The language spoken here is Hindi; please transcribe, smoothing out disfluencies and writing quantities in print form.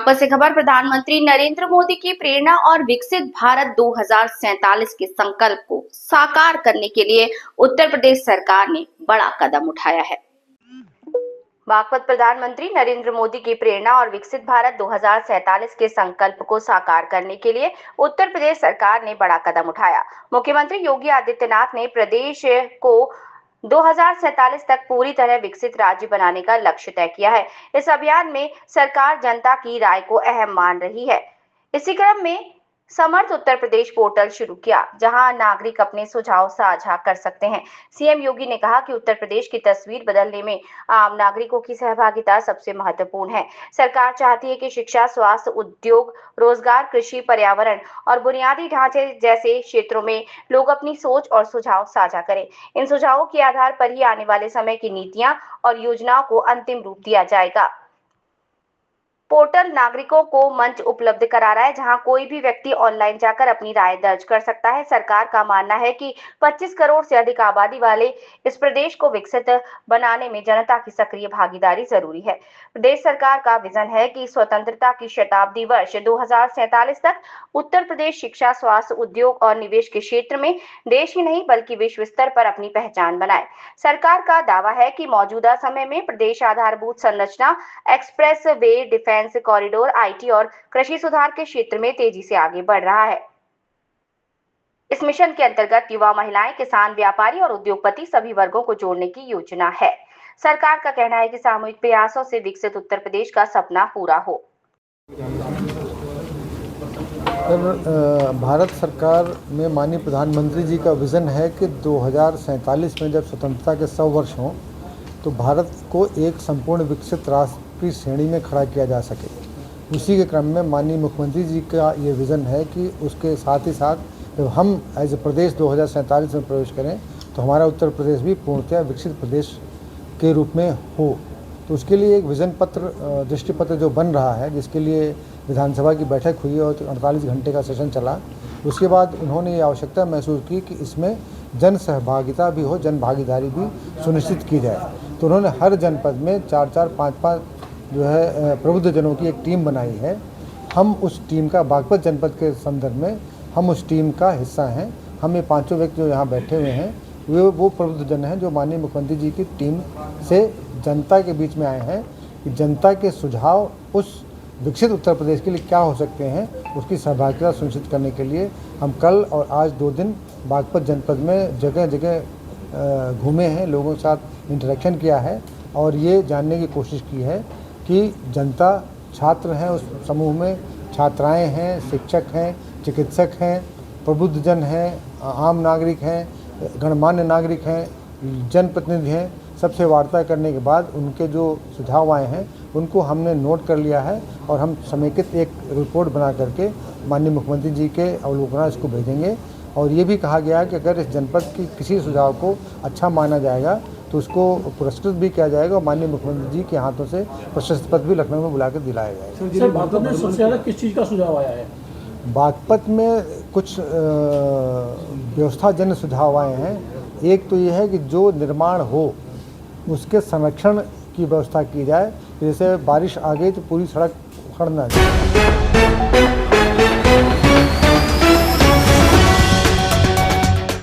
बागपत से खबर। प्रधानमंत्री नरेंद्र मोदी की प्रेरणा और विकसित भारत 2047 के संकल्प को साकार करने के लिए उत्तर प्रदेश सरकार ने बड़ा कदम उठाया है। बागपत प्रधानमंत्री नरेंद्र मोदी की प्रेरणा और विकसित भारत 2047 के संकल्प को साकार करने के लिए उत्तर प्रदेश सरकार ने बड़ा कदम उठाया। मुख्यमंत्री योगी आदित्यनाथ ने प्रदेश को 2047 तक पूरी तरह विकसित राज्य बनाने का लक्ष्य तय किया है। इस अभियान में सरकार जनता की राय को अहम मान रही है। इसी क्रम में समर्थ उत्तर प्रदेश पोर्टल शुरू किया, जहां नागरिक अपने सुझाव साझा कर सकते हैं। सीएम योगी ने कहा कि उत्तर प्रदेश की तस्वीर बदलने में आम नागरिकों की सहभागिता सबसे महत्वपूर्ण है। सरकार चाहती है कि शिक्षा, स्वास्थ्य, उद्योग, रोजगार, कृषि, पर्यावरण और बुनियादी ढांचे जैसे क्षेत्रों में लोग अपनी सोच और सुझाव साझा करें। इन सुझावों के आधार पर ही आने वाले समय की नीतियां और योजनाओं को अंतिम रूप दिया जाएगा। पोर्टल नागरिकों को मंच उपलब्ध करा रहा है, जहां कोई भी व्यक्ति ऑनलाइन जाकर अपनी राय दर्ज कर सकता है। सरकार का मानना है कि 25 करोड़ से अधिक आबादी वाले इस प्रदेश को विकसित बनाने में जनता की सक्रिय भागीदारी जरूरी है। प्रदेश सरकार का विजन है कि स्वतंत्रता की शताब्दी वर्ष 2047 तक उत्तर प्रदेश शिक्षा, स्वास्थ्य, उद्योग और निवेश के क्षेत्र में देश ही नहीं बल्कि विश्व स्तर पर अपनी पहचान बनाए। सरकार का दावा है कि मौजूदा समय में प्रदेश आधारभूत संरचना, express way, defence corridor, IT और कृषि सुधार के क्षेत्र में तेजी से आगे बढ़ रहा है। इस मिशन के अंतर्गत युवा, महिलाएं, किसान, व्यापारी और उद्योगपति सभी वर्गों को जोड़ने की योजना है। सरकार का कहना है कि सामूहिक प्रयासों से विकसित उत्तर प्रदेश का सपना पूरा हो। भारत सरकार में माननीय प्रधानमंत्री जी का विज़न है कि 2047 में जब स्वतंत्रता के 100 वर्ष हों तो भारत को एक संपूर्ण विकसित राष्ट्र की श्रेणी में खड़ा किया जा सके। उसी के क्रम में माननीय मुख्यमंत्री जी का ये विज़न है कि उसके साथ ही साथ जब हम एज ए प्रदेश 2047 में प्रवेश करें तो हमारा उत्तर प्रदेश भी पूर्णतः विकसित प्रदेश के रूप में हो। तो उसके लिए एक विज़न पत्र, दृष्टि पत्र जो बन रहा है, जिसके लिए विधानसभा की बैठक हुई और 48 घंटे का सेशन चला। उसके बाद उन्होंने ये आवश्यकता महसूस की कि इसमें जन सहभागिता भी हो, जन भागीदारी भी सुनिश्चित की जाए। तो उन्होंने हर जनपद में 4-4, 5-5 जो है प्रबुद्ध जनों की एक टीम बनाई है। हम उस टीम का, बागपत जनपद के संदर्भ में हम उस टीम का हिस्सा हैं। हम ये 5 व्यक्ति जो यहाँ बैठे हुए हैं वो प्रबुद्ध जन हैं जो माननीय मुख्यमंत्री जी की टीम से जनता के बीच में आए हैं कि जनता के सुझाव उस विकसित उत्तर प्रदेश के लिए क्या हो सकते हैं, उसकी सहभागिता सुनिश्चित करने के लिए हम कल और आज 2 दिन बागपत जनपद में जगह जगह घूमे हैं, लोगों के साथ इंटरेक्शन किया है और ये जानने की कोशिश की है कि जनता, छात्र हैं उस समूह में, छात्राएं हैं, शिक्षक हैं, चिकित्सक हैं, प्रबुद्ध जन हैं, आम नागरिक हैं, गणमान्य नागरिक हैं, जनप्रतिनिधि हैं। सबसे वार्ता करने के बाद उनके जो सुझाव आए हैं उनको हमने नोट कर लिया है और हम समेकित एक रिपोर्ट बना करके माननीय मुख्यमंत्री जी के अवलोकन इसको भेजेंगे। और ये भी कहा गया है कि अगर इस जनपद की किसी सुझाव को अच्छा माना जाएगा तो उसको पुरस्कृत भी किया जाएगा और माननीय मुख्यमंत्री जी के हाथों से प्रशस्ति पत्र भी लखनऊ में बुला कर दिलाया जाएगा। सर, बागपत में सबसे ज़्यादा किस चीज़ का सुझाव आया है? बागपत में कुछ व्यवस्थाजन्य सुझाव आए हैं। एक तो ये है कि जो निर्माण हो उसके संरक्षण की व्यवस्था की जाए, जैसे बारिश आ गई तो पूरी सड़क उखड़ ना जाए।